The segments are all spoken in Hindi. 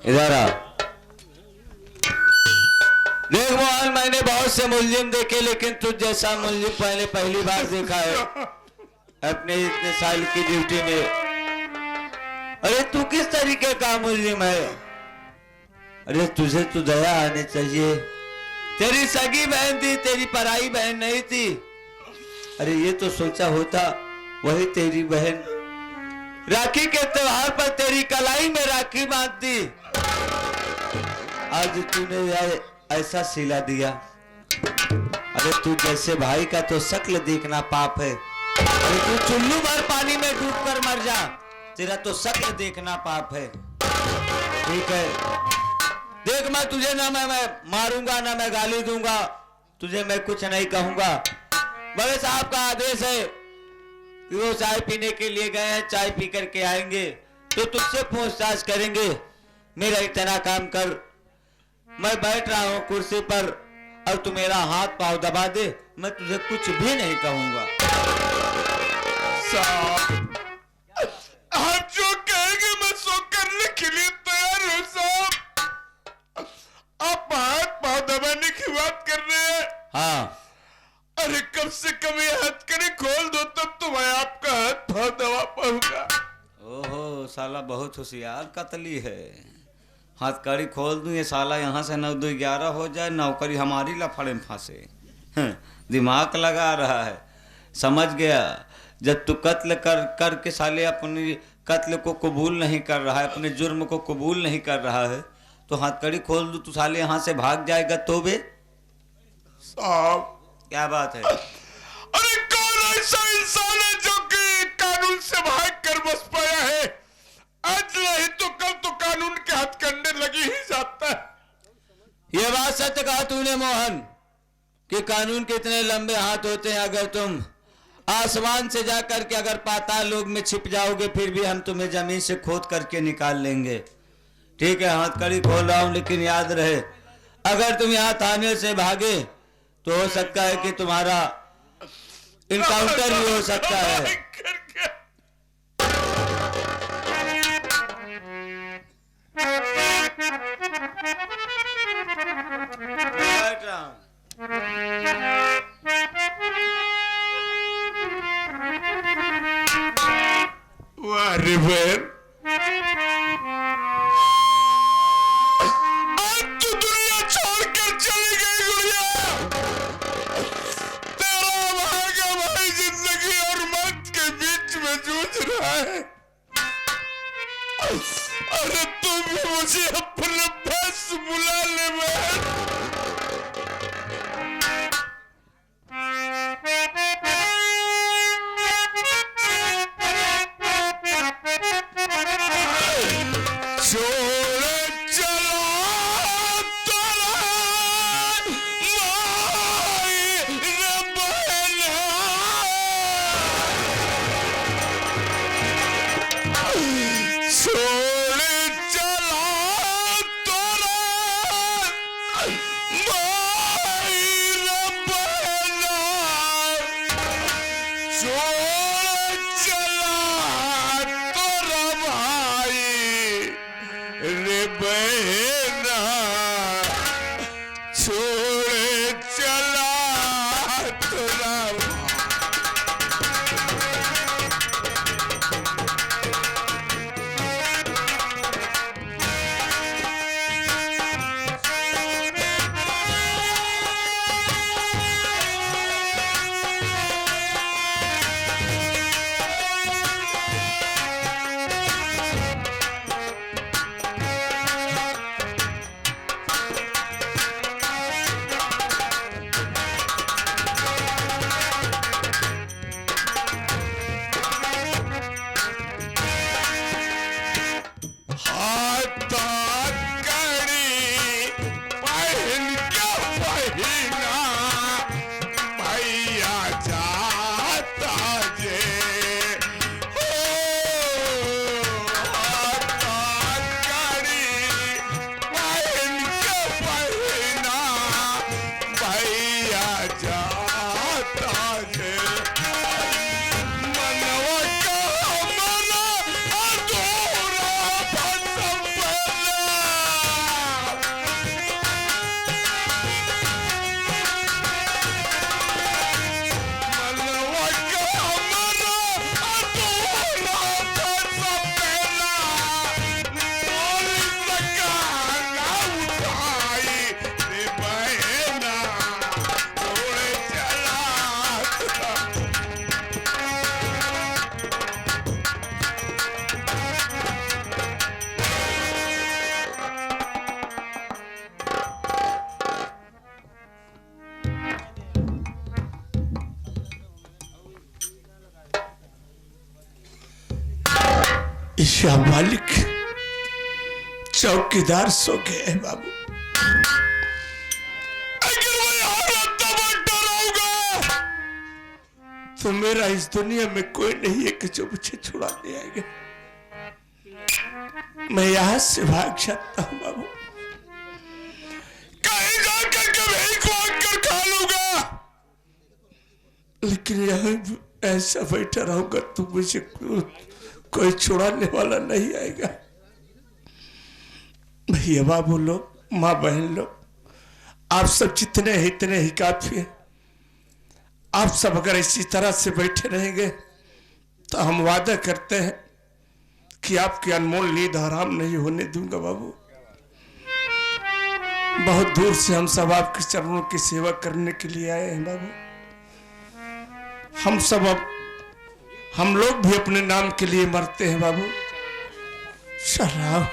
इधर आ। देख मोहन, मैंने बहुत से मुल्जिम देखे, लेकिन तुझ जैसा मुल्जिम पहले पहली बार देखा है अपने इतने साल की ड्यूटी में। अरे तू किस तरीके का मुल्जिम है? अरे तुझे तो दया आनी चाहिए। तेरी सगी बहन थी, तेरी पराई बहन नहीं थी। अरे ये तो सोचा होता वही तेरी बहन राखी के त्योहार पर तेरी कलाई में राखी बांधती। आज तूने ऐसा सिला दिया। अरे तू जैसे भाई का तो शक्ल देखना पाप है। अरे तू चुल्लू भर पानी में डूब कर मर जा, तेरा तो शक्ल देखना पाप है। ठीक है, देख मैं तुझे ना मैं मारूंगा ना मैं गाली दूंगा, तुझे मैं कुछ नहीं कहूंगा। बड़े साहब का आदेश है कि वो चाय पीने के लिए गए हैं, चाय पी करके आएंगे तो तुझसे पूछताछ करेंगे। मेरा इतना काम कर, मैं बैठ रहा हूं कुर्सी पर और तू मेरा हाथ पांव दबा दे, मैं तुझे कुछ भी नहीं कहूंगा। साहब, आप जो कहेंगे मैं सो करने के लिए तैयार हूं साहब। आप हाथ पांव दबाने की बात कर रहे हैं? हाँ। अरे कम से कम ये हथकड़ी खोल दो तब तो मैं आपका हाथ पांव दबा पाऊंगा। ओहो, साला बहुत होशियार कतली है। हथकड़ी खोल दूं, ये साला यहाँ से 9 2 11 हो जाए, नौकरी हमारी लफड़े में फंसे। दिमाग लगा रहा है, समझ गया। जब तू कत्ल कर के साले अपनी कत्ल को कबूल नहीं कर रहा है, अपने जुर्म को कबूल नहीं कर रहा है, तो हथकड़ी खोल दूं तू साले यहाँ से भाग जाएगा तो बे। साहब क्या बात है? अरे कौन ऐसा इंसान है जो कि कानून से भाग कर बच पाया है? आज नहीं तो कल तो कानून के हथकंडे लगी ही जाता है। ये बात सत्य कहा तूने मोहन कि कानून के इतने लंबे हाथ होते हैं। अगर तुम आसमान से जाकर के अगर पाताल लोक में छिप जाओगे फिर भी हम तुम्हें जमीन से खोद करके निकाल लेंगे। ठीक है, हथकड़ी खोल रहा हूं, लेकिन याद रहे अगर तुम यहाँ थाने से भागे तो हो सकता है कि तुम्हारा इनकाउंटर भी हो सकता है। वाह रे बहन, आज तू दुनिया छोड़कर चली गई गुड़िया। तेरा भागा भाई जिंदगी और मौत के बीच में जूझ रहा है। अरे तू भी मुझे अपने पास बुला ले बहन। या मालिक, चौकीदार सो गए हैं बाबू। अगर वो यहाँ रहता बैठा रहूंगा तो मेरा इस दुनिया में कोई नहीं है कि जो मुझे छुड़ा ले आएगा। मैं यहां से भाग जाता हूं बाबू, कहीं जाकर के भीख मांग कर खा लूंगा, लेकिन यहां ऐसा बैठा रहूंगा तो मुझे कोई छुड़ाने वाला नहीं आएगा। भैया बाबू लोग, माँ बहन लोग, आप सब जितने हैं इतने ही काफी है। आप सब अगर इसी तरह से बैठे रहेंगे तो हम वादा करते हैं कि आपकी अनमोल नींद हराम नहीं होने दूंगा बाबू। बहुत दूर से हम सब आपके चरणों की सेवा करने के लिए आए हैं बाबू। हम सब अब हम लोग भी अपने नाम के लिए मरते हैं बाबू। चलाओ।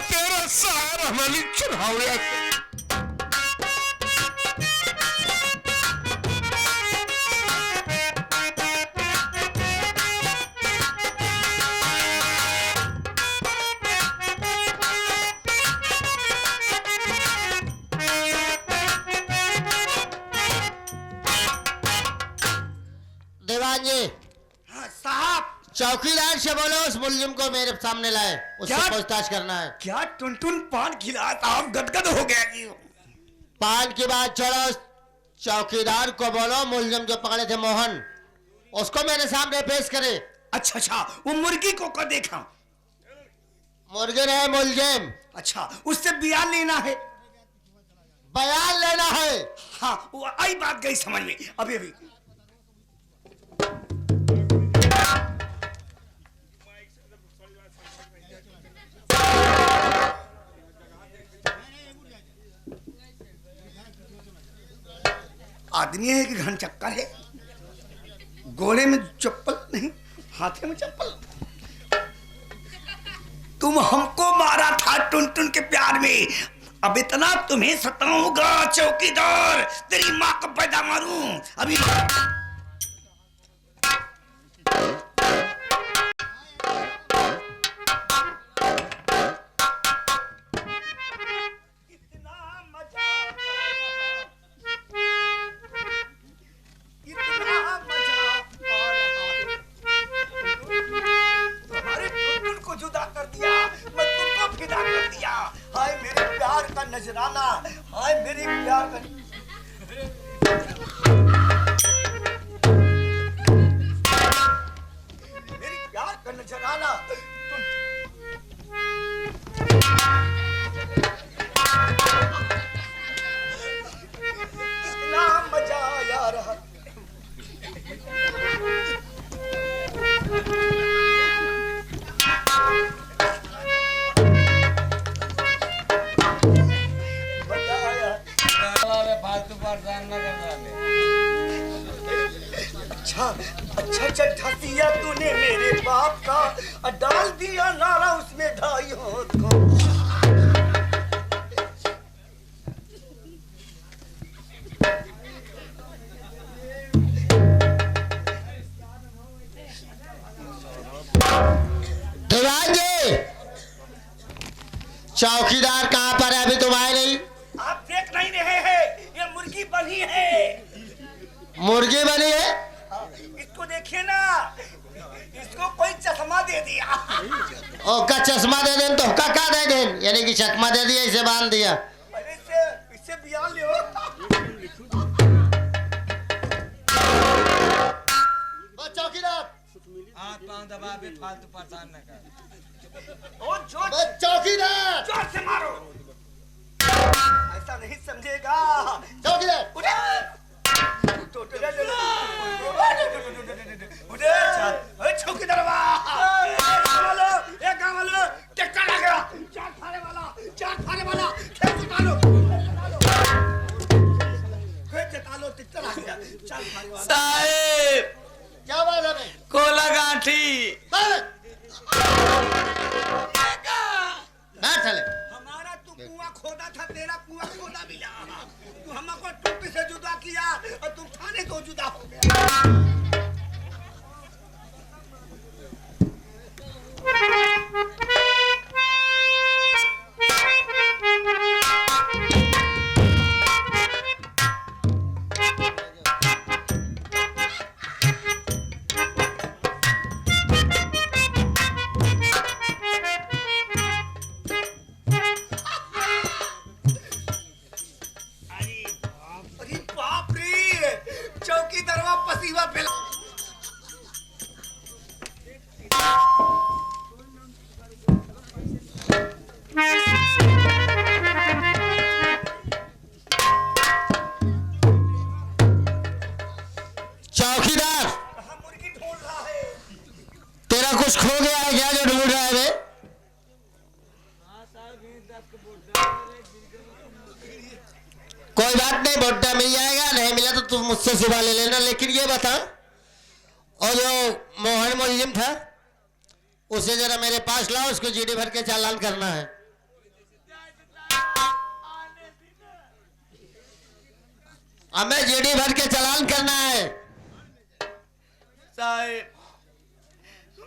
तेरा सहारा मालिक चढ़ाया। दीवान जी। हाँ साहब। चौकीदार से बोलो उस मुलजिम को मेरे सामने लाए, उससे पूछताछ करना है। क्या टुनटुन पान खिलाया साहब, गदगद हो गया जी। पान की बात छोड़ो, चौकीदार को बोलो मुलजिम जो पकड़े थे मोहन, उसको मेरे सामने पेश करे। अच्छा अच्छा, वो मुर्गी को देखा। मुर्गी है मुलजिम। अच्छा, उससे बयान लेना है। बयान लेना है। हाँ, वो आई बात गई समझ में। अभी अभी आदमी है कि घन चक्कर है, घोड़े में चप्पल नहीं, हाथे में चप्पल। तुम हमको मारा था टुनटुन के प्यार में, अब इतना तुम्हें सताऊंगा चौकीदार, तेरी माँ को पैदा मारूं अभी। नजराना, हाय मेरे प्यार का। अच्छा अच्छा चट्टा दिया तूने मेरे बाप का और डाल दिया नारा उसमें ढाइयों को। दीवान जी, चौकीदार कहाँ पर है? अभी तुम आए नहीं। आप देख नहीं रहे हैं, ये मुर्गी बनी है। मुर्गी बनी है? इसको देखिए ना, इसको कोई चश्मा दे दिया। ओ का चश्मा दे देन तो का दे देन, यानी कि चकमा दे दिया, इसे बांध दिया। अरे इससे बिया लियो। चौकीदार हाथ पांव दबा के फालतू परेशान न कर। और जोर चौकीदार, जोर से मारो। ऐसा नहीं समझेगा। चौकीदार चौकीदार टेक्का लगा, चार फाड़े वाला खेत जुटा लो, टिक्का लग गया, चार फाड़े वाला। साहेब क्या बात है? कोला गांठी बैठ चले। हमारा तू कुआं खोदा था, तेरा कुआं खोदा मिला। तू हमको टोपी से जुदा किया और तुम थाने को जुदा हो गया। अरे बाप रे, चौकीदारवा पसीवा फैला। चौकीदार, मुर्गी ढूंढ रहा है। तेरा कुछ खो गया है क्या जो ढूंढ रहा है बे? कोई बात नहीं, भुट्टा मिल जाएगा, नहीं मिला तो तुम मुझसे सुबह ले लेना। लेकिन ये बता, और जो मोहन मुलजिम था उसे जरा मेरे पास लाओ, उसको जीडी भर के चालान करना है। हमें जीडी भर के चालान करना है। साहेब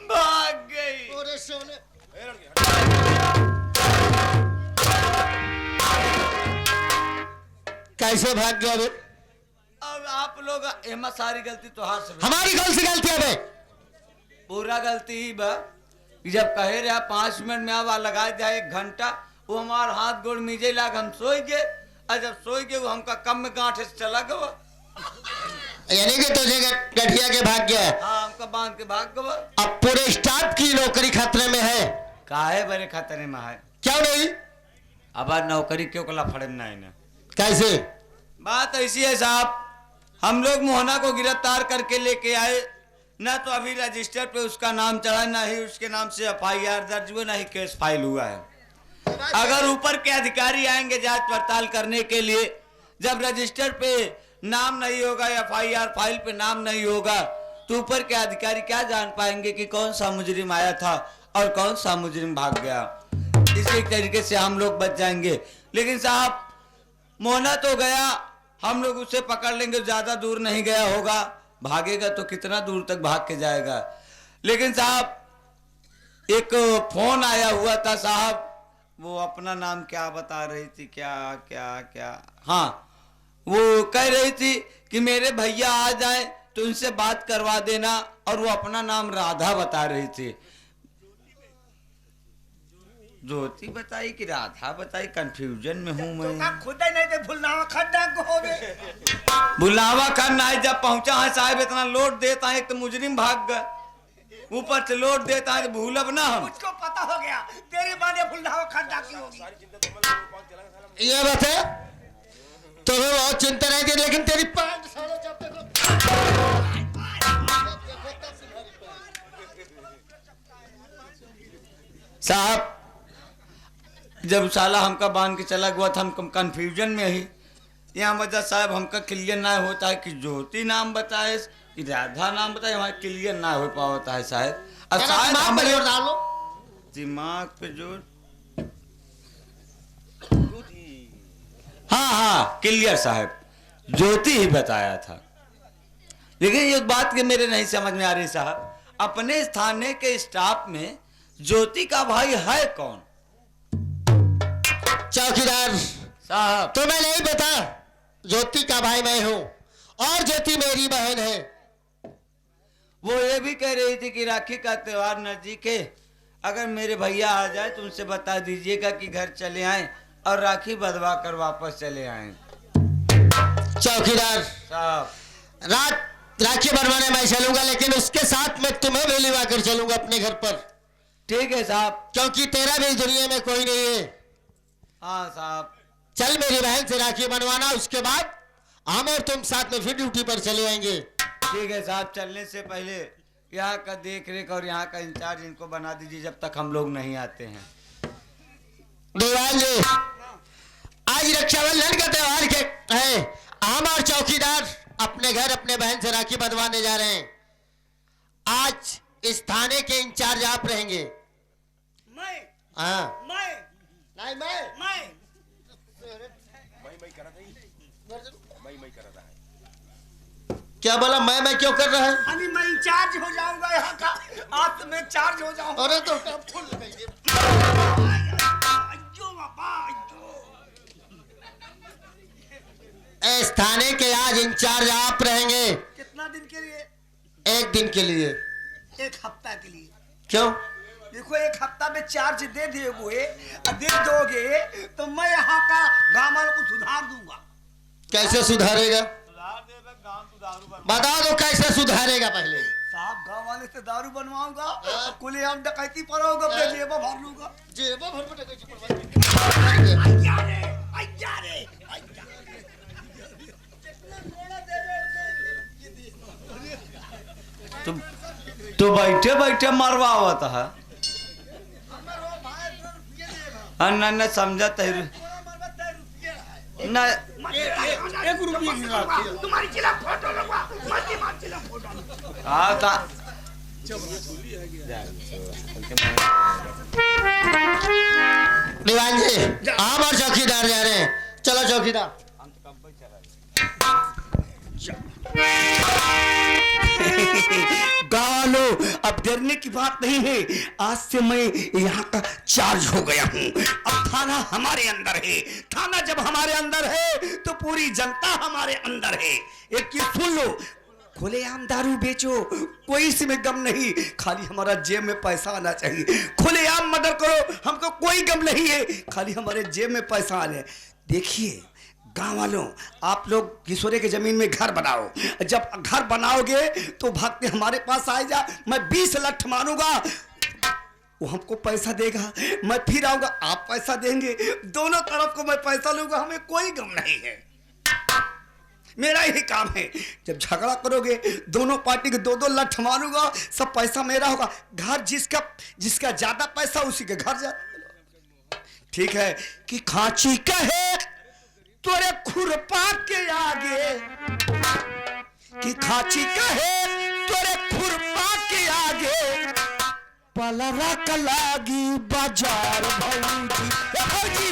भाग गई। अरे सोने, कैसे भाग गया बे? अब आप लोग एमा सारी गलती तो हाथ से हमारी कौन सी गलती है बे? पूरा गलती ही बा कि जब कहे रहा 5 मिनट में आवा लगा दिया 1 घंटा, वो हमार हाथ गोड़ मीजे लाग हम सोई गए, और जब सोई गए वो हमका कम में गांठ से चला गया। यानी कि तुझे गठिया के भाग गया है। हाँ, हमका बांध के भाग गया। अब पूरे स्टाफ की नौकरी खतरे में है। काहे बड़े खतरे में है? क्यों नहीं? अब आज नौकरी क्यों कला फड़े ना है? कैसे? बात ऐसी है साहब, हम लोग मोहना को गिरफ्तार करके लेके आए, ना तो अभी रजिस्टर पे उसका नाम चढ़ा, ना ही उसके नाम से FIR दर्ज हुआ, ना ही केस फाइल हुआ है। अगर ऊपर के अधिकारी आएंगे जांच पड़ताल करने के लिए, जब रजिस्टर पे नाम नहीं होगा, FIR फाइल पे नाम नहीं होगा, तो ऊपर के अधिकारी क्या जान पाएंगे कि कौन सा मुजरिम आया था और कौन सा मुजरिम भाग गया। इसी तरीके से हम लोग बच जाएंगे। लेकिन साहब, मोहना तो गया, हम लोग उसे पकड़ लेंगे, ज्यादा दूर नहीं गया होगा, भागेगा तो कितना दूर तक भाग के जाएगा। लेकिन साहब, एक फोन आया हुआ था साहब, वो अपना नाम क्या बता रही थी, क्या क्या क्या, हाँ, वो कह रही थी कि मेरे भैया आ जाए तो उनसे बात करवा देना, और वो अपना नाम राधा बता रही थी। ज्योति बताई कि राधा बताई, कंफ्यूजन में हूं मैं। खुद ही नहीं थे भुलनावा खड्डा को हो गए। बुलावा करना है, जब पहुंचा है साहब इतना लोड देता है, एक तो मुजरिम भाग गए, ऊपर से लोड देता है, भूलब ना हम। मुझको पता हो गया तेरी बाने भुलनावा खड्डा की होगी। ये बता, तुम्हें बहुत चिंता नहीं थी, लेकिन तेरी पैंट साले जब तक साहब, जब साला हमका बांध के चला गया था, हम कंफ्यूजन में ही यहाँ मजा साहब हमका क्लियर ना होता है कि ज्योति नाम बताए कि राधा नाम बताए, वहाँ क्लियर ना हो पाता है साहब। और जरा शायद दिमाग पे हमारे जोर डालो। दिमाग पे जोर, हाँ हाँ क्लियर साहब, ज्योति ही बताया था। लेकिन एक बात के मेरे नहीं समझ में आ रही साहब, अपने थाने के स्टाफ में ज्योति का भाई है कौन? चौकीदार साहब तुम्हें नहीं पता, ज्योति का भाई मैं हूँ और ज्योति मेरी बहन है। वो ये भी कह रही थी कि राखी का त्योहार नजदीक है, अगर मेरे भैया आ जाए तो उनसे बता दीजिएगा कि घर चले आए और राखी बंधवा कर वापस चले आए। चौकीदार साहब राखी बनवाने मैं चलूंगा, लेकिन उसके साथ मैं तुम्हें भी लिवा कर चलूंगा अपने घर पर, ठीक है साहब। क्योंकि तेरा भी इस दुनिया में कोई नहीं है। हाँ साहब चल मेरी बहन से राखी बनवाना, उसके बाद हम और तुम साथ में फिर ड्यूटी पर चले आएंगे। ठीक है साहब, चलने से पहले यहाँ का देख रेख और यहाँ का इंचार्ज इनको बना दीजिए जब तक हम लोग नहीं आते हैं। दीवान जी, आज रक्षाबंधन का त्योहार के है, हम और चौकीदार अपने घर अपने बहन से राखी बंधवाने जा रहे हैं। आज इस थाने के इंचार्ज आप रहेंगे। मैं हाँ मैं नहीं मैं क्या बोला? मैं क्यों कर रहा है? अभी मैं इंचार्ज हो जाऊंगा यहाँ का, आज मैं चार्ज हो जाऊंगा। अरे तो फुल लगाइए। अज्जो बाबा अज्जो। इस थाने के आज इंचार्ज आप रहेंगे। कितना दिन के लिए? एक दिन के लिए। एक हफ्ता के लिए। क्यों? देखो एक हफ्ता में चार्ज दे दोगे तो मैं यहाँ का गाँव वालों को सुधार दूंगा। कैसे सुधारेगा? बता दो कैसे सुधारेगा पहले। साहब गाँव वाले से दारू बनवाऊंगा, खुलेआम डकैती पर होगा, मैं जेबा भर लूंगा। जेबा भर में डकैती आइया रे, आइया रे, आइया। तो बैठे बैठे मरवा होता है। न समझा तैर न एक रुपये तुम्हारी जिला फोटो लगवा, जिला फोटो। हाँ ता दीवान जी, हम और चौकीदार जा रहे हैं। चलो चौकीदार। गालो, अब डरने की बात नहीं है, आज से मैं यहाँ का चार्ज हो गया हूँ। अब थाना हमारे अंदर है, थाना जब हमारे अंदर है तो पूरी जनता हमारे अंदर है। एक चीज सुन लो, खुलेआम दारू बेचो, कोई इसमें गम नहीं, खाली हमारा जेब में पैसा आना चाहिए। खुलेआम मर्डर करो, हमको कोई गम नहीं है, खाली हमारे जेब में पैसा आने। देखिए गाँव वालों, आप लोग किशोरे के जमीन में घर बनाओ, जब घर बनाओगे तो भागते हमारे पास आए जा, मैं 20 लठ मारूंगा, वो हमको पैसा देगा, मैं फिर आऊंगा, आप पैसा देंगे, दोनों तरफ को मैं पैसा लूंगा, हमें कोई गम नहीं है, मेरा यही काम है। जब झगड़ा करोगे दोनों पार्टी के 2-2 लठ मारूंगा, सब पैसा मेरा होगा। घर जिसका ज्यादा पैसा उसी के घर जा। ठीक है कि खांची कहे तोरे खुरपा के आगे, कि खांची कहे तोरे खुरपा के आगे, पलरा का लागी बाजार भौजी।